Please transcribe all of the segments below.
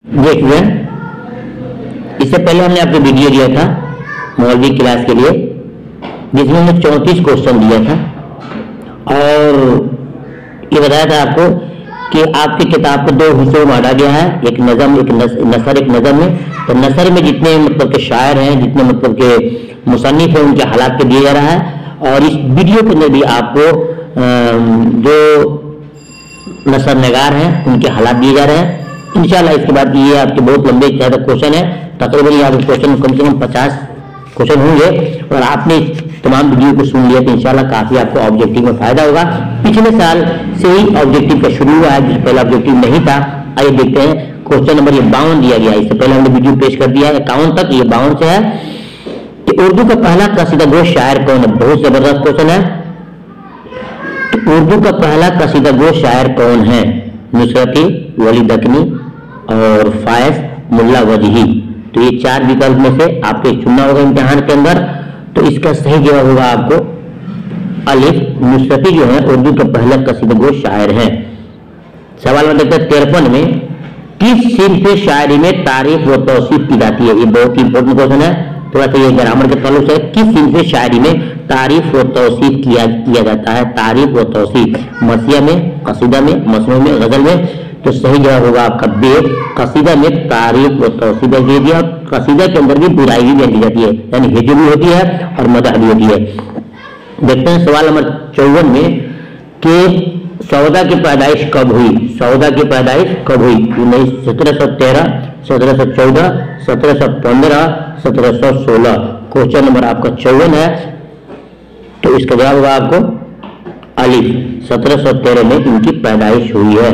देखिए, इससे पहले हमने आपको वीडियो दिया था मौलवी क्लास के लिए, जिसमें हमने 34 क्वेश्चन दिया था और ये बताया था आपको कि आपकी किताब को 2 हिस्सों में बांटा गया है, एक नज़म, एक नसर, एक नज़म में। तो नसर में जितने मतलब के शायर हैं, जितने मतलब के मुसन्निफ हैं, उनके हालात पे दिया जा रहा है। और इस वीडियो के अंदर भी आपको जो नसर नगार हैं उनके हालात दिए जा रहे हैं इंशाल्लाह। इसके बाद ये आपके बहुत लंबे ज़्यादा क्वेश्चन है, तकरीबन यहाँ पे क्वेश्चन कम से कम 50 क्वेश्चन होंगे और आपने तमाम वीडियो को सुन लिया तो इंशाल्लाह काफी आपको ऑब्जेक्टिव में फायदा होगा। पिछले साल से ही ऑब्जेक्टिव का शुरू हुआ है, पहला ऑब्जेक्टिव नहीं था। आइए देखते हैं क्वेश्चन नंबर 52 दिया गया। इससे पहले हमने वीडियो पेश कर दिया है 51 तक, ये 52 से है कि उर्दू का पहला कसीदागो शायर कौन है। बहुत जबरदस्त क्वेश्चन है। तो उर्दू का पहला कसीदागो शायर कौन है? नुसरती, वली दकनी और फायज मुल्ला वजही। तो ये 4 विकल्प में से आपको चुनना होगा इम्तिहान के अंदर। तो इसका सही जवाब होगा आपको अलिफ। नुसरती जो है उर्दू के पहले कसीदागो शायर हैं। सवाल में देखते हैं 53 में, किस सिंफ शायरी में तारीफ व तौसीफ की जाती है? ये बहुत ही इंपॉर्टेंट क्वेश्चन है, थोड़ा सा ये ग्रामर के ताल्लुक से। किस सिंफ शायरी में तारीफ व तौसीफ किया जाता है? तारीफ व तौसीफ मसिया में, कसीदा में, मसनू में, गजल में। तो सही जवाब होगा आपका बे, कसीदा में तारीफ व तौसीफ दे दिया। कसीदा के अंदर भी बुराई भी दी जाती है, यानी हिजर भी होती है और मदह भी होती है। देखते हैं सवाल नंबर 54 में कि सौदा की पैदाइश कब हुई? सौदा की पैदाइश कब हुई? 1713, 1714, 1715, 1716। क्वेश्चन नंबर आपका 54 है, तो इसका जवाब होगा आपको अलिफ। 1713 में इनकी पैदाइश हुई है।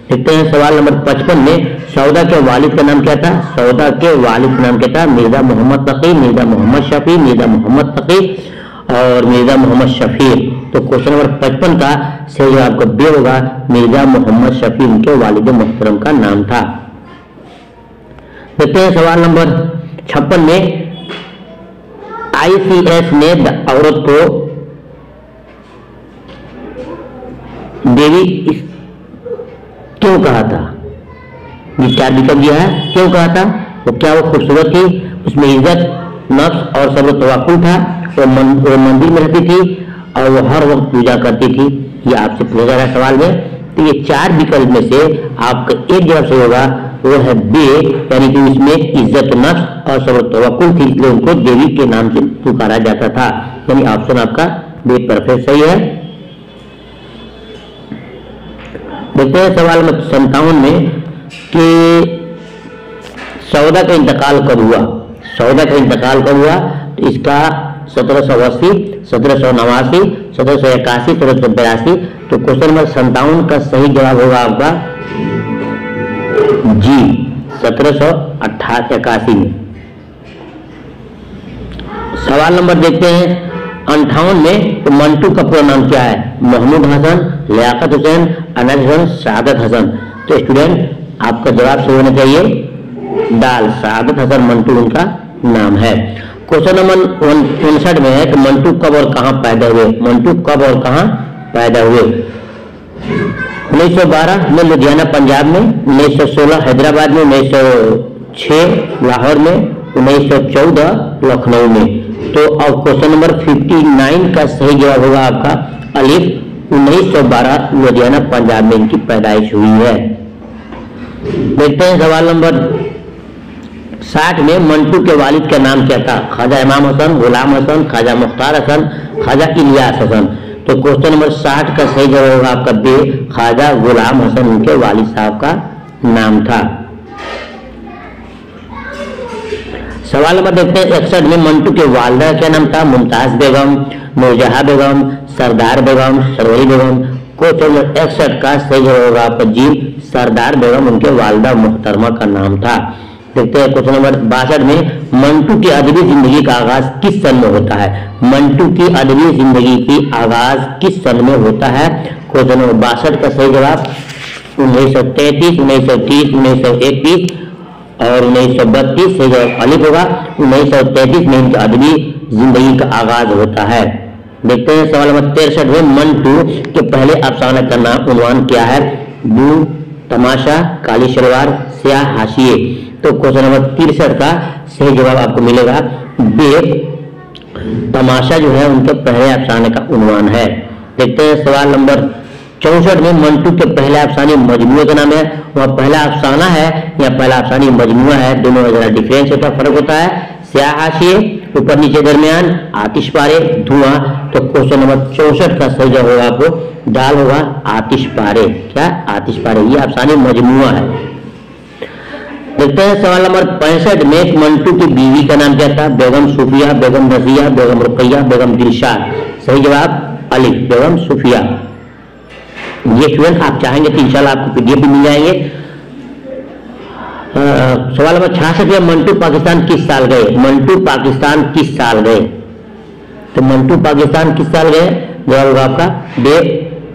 देखते हैं सवाल नंबर 55 में, सौदा के वालिद का नाम क्या था? सौदा के वालिद का नाम क्या था? मिर्जा मोहम्मद तकी, मिर्जा मोहम्मद शफी, मिर्जा मोहम्मद तकी और मिर्जा मोहम्मद शफीर। तो क्वेश्चन नंबर 55 का सही जवाब आपको बे होगा, मिर्जा मोहम्मद शफी उनके वालिद मोहतरम का नाम था। देखते हैं सवाल नंबर 56 में, ICS ने औरत को देवी क्यों कहा था? ये 4 विकल्प दिया है, क्यों कहा था? तो क्या वो खूबसूरत थी, उसमें इज्जत, नफ्स और सब्र तवक्कुल था, वो मंदिर में रहती थी और वो हर वक्त पूजा करती थी? ये आपसे पूछा जा रहा है सवाल में। तो ये 4 विकल्प में से आपका एक जवाब सही होगा, वो है बे, यानी कि उसमें इज्जत, नफ्स और सब्र तवक्कुल थी, इसलिए उनको देवी के नाम से पुकारा जाता था। यानी ऑप्शन आपका बे परफेक्ट सही है। देखते हैं सवाल नंबर 57 में कि सौदा का इंतकाल कब हुआ? सौदा का इंतकाल कब हुआ? तो इसका 1780, 1789, 1781, 1782। तो क्वेश्चन नंबर 57 का सही जवाब होगा आपका जी, 1781 में। सवाल नंबर देखते हैं 58 में, तो मंटू का पूरा नाम क्या है? महमूद हसन, लियाकत हुसैन, अनस हसन, शहादत हसन। तो स्टूडेंट आपका जवाब सही होना चाहिए दाल, शहादत हसन मंटू उनका नाम है। क्वेश्चन नंबर 59 में है कि मंटू कब और कहां पैदा हुए? मंटू कब और कहां पैदा हुए? 1912 में लुधियाना पंजाब में, 1916 हैदराबाद में, 1906 लाहौर में, 1914 लखनऊ में। तो अब क्वेश्चन नंबर 59 का सही जवाब होगा आपका अलिफ। 1912 लुधियाना पंजाब में इनकी पैदाइश हुई है। देखते हैं सवाल नंबर 60 में, मंटू के वालिद का नाम क्या था? ख्वाजा इमाम हसन, गुलाम हसन, ख्वाजा मुख्तार हसन, ख्वाजा इलियास हसन। तो क्वेश्चन नंबर 60 का सही जवाब होगा आपका बे, ख्वाजा गुलाम हसन उनके वालिद साहब का नाम था। सवाल नंबर देखते हैं 61 में, मंटू के वालिदा क्या नाम था? मुमताज बेगम, नूरजहां बेगम, सरदार बेगम, सरवरी बेगम। क्वेश्चन नंबर 61 का सही जवाब होगा आपका जी, सरदार बेगम उनके वालिदा मोहतरमा का नाम था। देखते हैं क्वेश्चन नंबर 62 में, मंटू की अदबी जिंदगी का आगाज किस सन में होता है? मंटू की अदबी जिंदगी की आगाज किस सन में होता है? क्वेश्चन नंबर 62 का सही जवाब 1933, 1930, 1931 और 1932 से जवाब अलिफ होगा। 1933 में इनकी अदबी जिंदगी का आगाज होता है। देखते हैं सवाल नंबर 63 में, मंटू के पहले अफसाने का नाम उन्वान क्या है? बू, तमाशा, काली सलवार, स्याह हाशिए। तो क्वेश्चन नंबर 63 का सही जवाब आपको मिलेगा बे। तमाशा जो है उनके पहले अफसाने का उन्वान है। देखते हैं सवाल नंबर 64 में मंटू के पहले अफसाने मजमूए का नाम है। वह पहला अफसाना है या पहला अफसानी मजमूआ है, दोनों में जरा डिफरेंस होता है, फर्क होता है। स्याह हाशिए ऊपर नीचे दरमियान, आतिशपारे धुआं। तो क्वेश्चन नंबर 64 का सही जवाब होगा आपको दाल होगा आतिशपारे। क्या आतिशपारे, ये अफसानी मजमूआ है। देखते हैं सवाल नंबर 65 में मंटू की बीवी का नाम क्या था? बेगम सूफिया, बेगम रजिया, बेगम रुकैया, बेगम दिलशाद। सही जवाब अली, बेगम सूफिया। ये स्टूडेंट आप चाहेंगे तो इंशाल्लाह आपको पीडीएफ भी मिल जाएंगे। सवाल नंबर 66 में मंटू पाकिस्तान किस साल गए? मंटू पाकिस्तान किस साल गए? तो मंटू पाकिस्तान किस साल गए? जवाब होगा आपका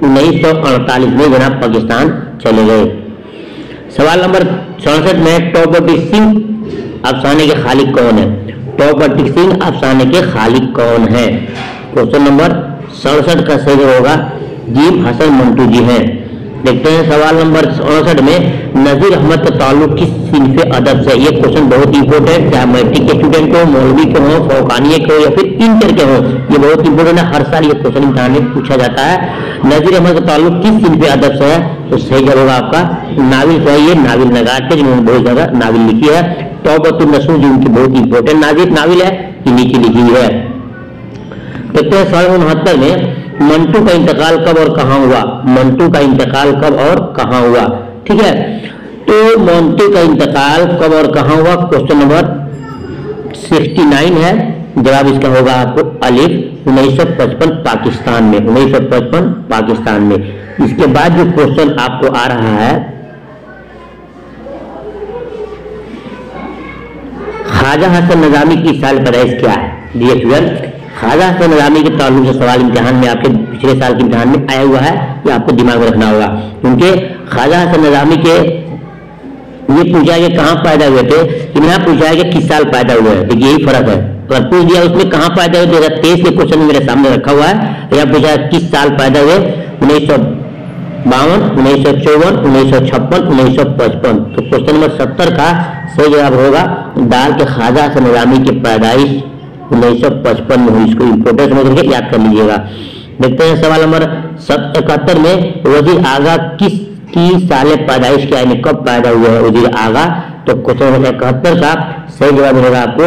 1948 में जनाब पाकिस्तान चले गए। सवाल नंबर 67 में टॉपटी सिंह अफसाने के खालिक कौन है? टॉपटी सिंह अफसाने के खालिक कौन है? क्वेश्चन नंबर 67 का सही होगा जीम हसन मंटू जी हैं। देखते हैं सवाल नंबर 68 में नजीर अहमद का ताल्लुक किस सिन्फ अदब से? ये क्वेश्चन बहुत इंपॉर्टेंट, चाहे मैट्रिक के स्टूडेंट हो, मौलवी के हो, फौकानिया के हो या फिर इंटर के हो, ये बहुत इंपॉर्टेंट है। हर साल ये क्वेश्चन इम्तिहान में पूछा जाता है। नजीर अहमद का ताल्लुक किस सिन्फ अदब से है? तो सही जवाब होगा आपका नाविल से। ये नाविल नगार के जिन्होंने बहुत ज्यादा नाविल लिखी है। तौबतुन नसूह जो उनकी बहुत इंपॉर्टेंट नाविल है, इन्हीं की लिखी है। देखते हैं सवाल 69 में मंटू का इंतकाल कब और कहां हुआ? मंटू का इंतकाल कब और कहां हुआ? ठीक है, तो मंटू का इंतकाल कब और कहां हुआ? क्वेश्चन नंबर 69 है। जवाब इसका होगा आपको अलिफ 1955 पाकिस्तान में, 1955 पाकिस्तान में। इसके बाद जो क्वेश्चन आपको आ रहा है ख्वाजा हसन नज़ामी की साल पैदाइश क्या है? डियर स्टूडेंट, ख्वाजा हसन नज़ामी के ताल्लुक से सवाल इम्तिहान में आपके पिछले साल के इम्तिहान में आया हुआ है, ये आपको दिमाग में रखना होगा। क्योंकि ख्वाजा हसन नज़ामी के ये पूछा है कि कहाँ पैदा हुए थे, यहाँ पूछा है कि किस साल पैदा हुए हैं। देखिए यही फर्क है, अगर पूछ दिया उसमें कहाँ पैदा हुए 2023 के क्वेश्चन मेरे सामने रखा हुआ है, या पूछा है किस साल पैदा हुए 1952, 1954, 1956, 1955। तो क्वेश्चन नंबर 70 का सही जवाब होगा दाल के ख्वाजा हसन नज़ामी की पैदाइश 1955 में हुई। इसको इंपोर्टेंट समझ करके याद कर लीजिएगा। देखते हैं सवाल नंबर 71 में वजीर आगा किसकी साल पैदाइश क्या, यानी कब पैदा हुए हैं वजीर आगा? तो क्वेश्चन नंबर 71 का सही जवाब मिलेगा आपको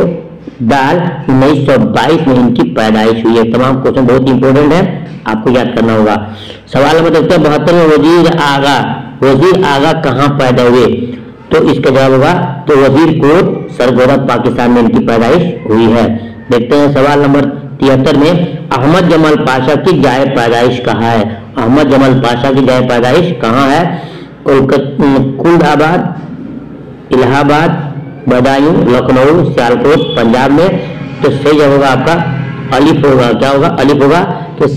दाल 1922 में इनकी पैदाइश हुई है। तमाम क्वेश्चन बहुत इंपॉर्टेंट है, आपको याद करना होगा। सवाल नंबर देखते हैं 72 में वजीर आगा कहाँ पैदा हुए? तो इसका जवाब होगा तो वजीर कोट सरगोदा पाकिस्तान में इनकी पैदाइश हुई है। देखते हैं सवाल नंबर 73 में अहमद जमाल पाशा की जाए पैदाइश कहाँ है? अहमद जमाल पाशा की जाए पैदाइश कहाँ है? कुल्दाबाद, इलाहाबाद, बदायूं, लखनऊ, सियालकोट, पंजाब में। तो सही जवाब होगा आपका अलिफ होगा। क्या होगा? अलिफ होगा। तो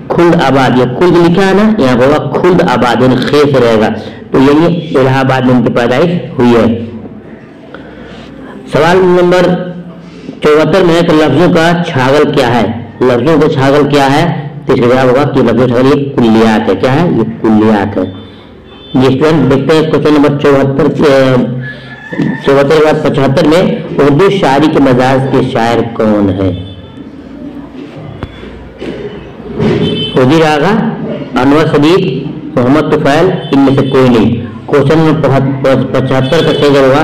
खुल्दाबाद, ये खुल्द लिखा है ना, यहाँ होगा खुल्दाबाद, यानी खे से रहेगा। तो यही इलाहाबाद में उनकी पैदाइश हुई है। सवाल नंबर 74 में तो लफ्जों का छागल क्या है? लफ्जों का छागल क्या है? तो इसका जवाब होगा कि लफ्जों का छागल ये कुल्लियात है। क्या है? ये कुल्लियात है। ये स्टूडेंट देखते हैं क्वेश्चन नंबर 74 के बाद 75 में उर्दू शायरी के मजाज के शायर कौन है? वजीर आगा, अनवर सदीक, मोहम्मद तुफैल, इनमें से कोई नहीं। क्वेश्चन नंबर 75 का सही होगा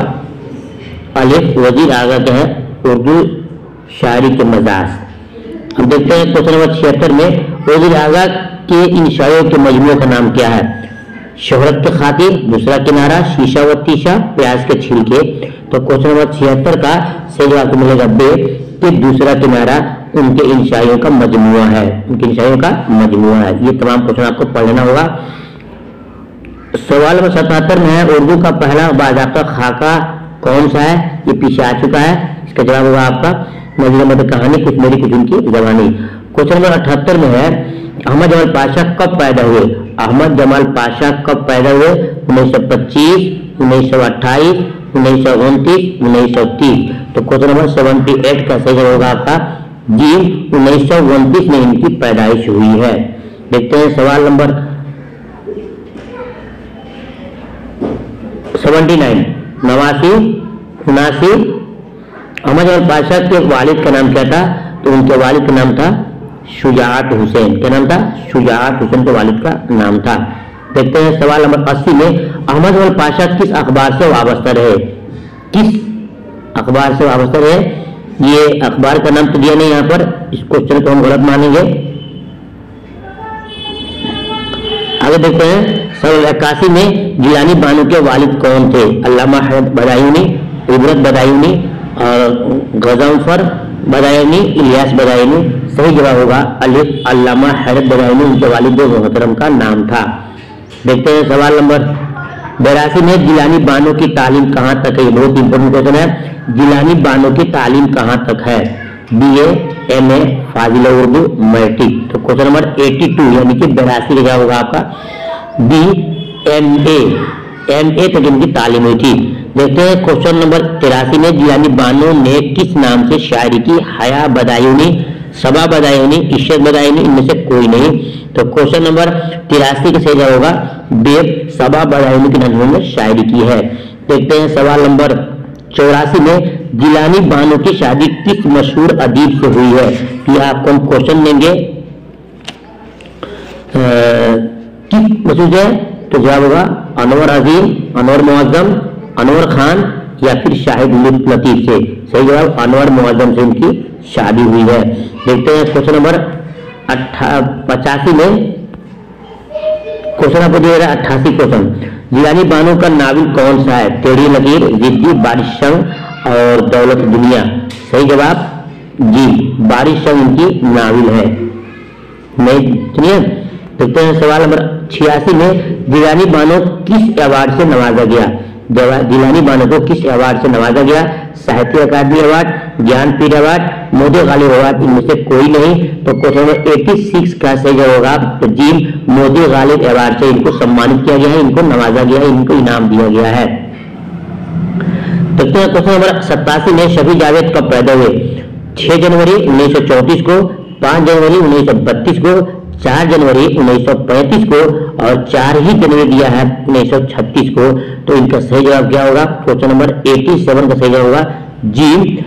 अलिफ वजीर आगा के हैं उर्दू शायरी के मजाज। हम देखते हैं क्वेश्चन नंबर 76 में वजीर आगा के इन शायरों के मजमूए का नाम क्या है? शोहरत के खातिर, दूसरा किनारा, शीशा व तीशा, प्याज के छिलके। तो क्वेश्चन नंबर 76 का सही जवाब मिलेगा बे कि दूसरा किनारा उनके इन शायरों का मजमूआ है, उनकी इन शायरों का मजमूआ है। ये तमाम क्वेश्चन आपको पढ़ लेना होगा। सवाल नंबर 77 में है उर्दू का पहला बाज़ाब्ता खाका कौन सा है? ये पीछे आ चुका है। इसका जवाब होगा आपका नज़ीर अहमद कहानी, कुछ मेरी कुछ उनकी जवानी। क्वेश्चन नंबर 78 में है अहमद जमाल पाशा कब पैदा हुए? अहमद जमाल पाशा कब पैदा हुए? 1925, 1928, 1929, 1930। तो क्वेश्चन नंबर 78 का सही जवाब होगा आपका जी 1929 में इनकी पैदाइश हुई है। देखते हैं सवाल नंबर 79, 89, 79। अहमद जमाल पाशा के वालिद का नाम क्या था? तो उनके वालिद का नाम था शुजाअत हुसैन। क्या नाम था? शुजाअत हुसैन के वालिद का नाम था। देखते हैं सवाल नंबर 80 में, अहमद जमाल पाशा किस अखबार से वाबस्ता रहे? किस अखबार से वाबस्ता रहे? ये अखबार का नाम तो दिया नहीं यहाँ पर, इस क्वेश्चन को हम गलत मानेंगे। आगे देखते हैं सवाल 81 में, जिलानी बानो के वालिद कौन थे? अल्लामा हैदर बदायूनी, इबरत बदायूनी और गज़नफर बदायूनी, इलियास बदायूनी। सही जवाब होगा अलिफ अल्लामा हैदर बदायूनी, उनके वालिद मोहतरम का नाम था। देखते हैं सवाल नंबर 82 में, जिलानी बानो की तालीम कहाँ तक है? बहुत इंपॉर्टेंट क्वेश्चन है। जिलानी बानो की तालीम कहाँ तक है? BA, MA, फाजिला Urdu, matric. तो क्वेश्चन नंबर 82 यानी कि 82 क्या होगा आपका? B, MA तक इनकी तालीम हुई थी। देखते हैं क्वेश्चन नंबर 83 में, जिलानी बानो ने किस नाम से शायरी की? हया बदायूनी, सबा बदायूनी, इशरत बदायूनी, इनमें से कोई नहीं। तो क्वेश्चन नंबर 83 का सही जवाब होगा बेब सबा बदायूनी के नाम में शायरी की है। देखते हैं सवाल नंबर 84 में, जिलानी बानो की शादी किस मशहूर अदीब से हुई है? कि आपको हम क्वेश्चन देंगे किस मशहूर है? तो जवाब होगा अनवर अजीम, अनवर मुअज्जम, अनवर खान या फिर शाहिद लतीफ से। सही जवाब अनवर मुअज्जम से इनकी शादी हुई है। देखते हैं क्वेश्चन नंबर 85 में, क्वेश्चन आपको दिया गया 88 क्वेश्चन, जिलानी बानो का नाविल कौन सा है? टेढ़ी लकीर, जिद्दी, बारिश संग और दौलत दुनिया। सही जवाब जी, बारिश संग इनकी नाविल है। नहीं सुनिए। देखते हैं सवाल नंबर 86 में, जिलानी बानो किस अवार्ड से नवाजा गया? जिलानी बानो को किस अवार्ड से नवाजा गया? Sahitya Akademi award, Jnanpith award, Modi Ghalib award, इनमें से कोई नहीं। तो क्वेश्चन नंबर 86 का सही जवाब होगा तो जी, मोदी गालिब अवार्ड से इनको सम्मानित किया गया है, इनको नवाजा गया है, इनको इनाम दिया गया है। देखते हैं क्वेश्चन नंबर 87 में, शफी जावेद कब पैदा हुए? 6 जनवरी 1934 को, 5 जनवरी 1932 को, 4 जनवरी 1935 को और 4 ही जनवरी दिया है 1936 को। तो इनका सही जवाब क्या होगा? क्वेश्चन नंबर 87 का सही जवाब होगा जी,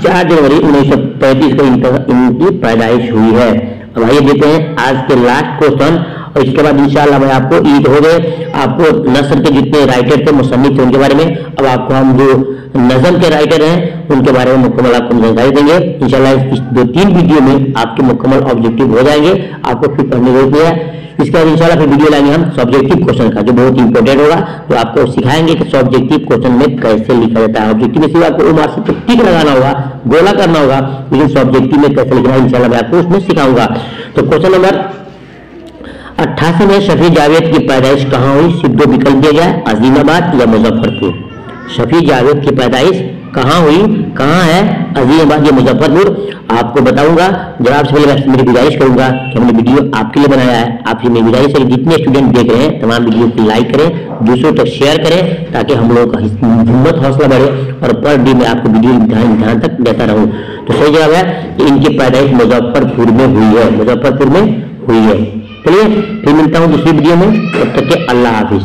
4 जनवरी 1935 को इनकी पैदाइश हुई है। अब आइए देखते हैं आज के लास्ट क्वेश्चन, और इसके बाद इंशाअल्लाह मैं आपको ईद हो गए, आपको नस्र के जितने राइटर थे, मुसन्निफ थे, उनके बारे में, अब आपको हम जो नज़म के राइटर हैं उनके बारे में मुकम्मल आपको जानकारी देंगे। इंशाअल्लाह इस 2-3 वीडियो में आपके मुकम्मल ऑब्जेक्टिव हो जाएंगे, आपको फिर पढ़ने की जरूरत नहीं है। इसके बाद इंशाअल्लाह फिर वीडियो लाएंगे हम सब्जेक्टिव क्वेश्चन का, जो बहुत इंपॉर्टेंट होगा, तो आपको सिखाएंगे कि सब्जेक्टिव क्वेश्चन में कैसे लिखा जाता है। ऑब्जेक्टिव में सिर्फ आपको उम्र से टिक लगाना होगा, गोला करना होगा, लेकिन सब्जेक्टिव में कैसे लिखना है इंशाअल्लाह मैं आपको उसमें सिखाऊंगा। तो क्वेश्चन नंबर 88 में, शफी जावेद की पैदाइश कहाँ हुई? सिर्फ 2 विकल्प दिया जाए, अजीमाबाद या मुजफ्फरपुर। शफी जावेद की पैदाइश कहाँ हुई, कहाँ है? अजीमाबाद या मुजफ्फरपुर। आपको बताऊंगा। जब आपसे पहले मेरी गुजारिश करूंगा कि हमने वीडियो आपके लिए बनाया है, आपसे मेरी गुजारिश है जितने स्टूडेंट देख रहे हैं तमाम वीडियो को लाइक करें, दूसरों तक शेयर करें, ताकि हम लोगों का हिम्मत हौसला बढ़े और पर डे में आपको वीडियो ध्यान तक देता रहूं। तो सही जवाब है कि इनकी पैदाइश मुजफ्फरपुर में हुई है, मुजफ्फरपुर में हुई है। चलिए फिर मिलता हूँ दूसरी वीडियो में, तब तक के अल्लाह हाफिज।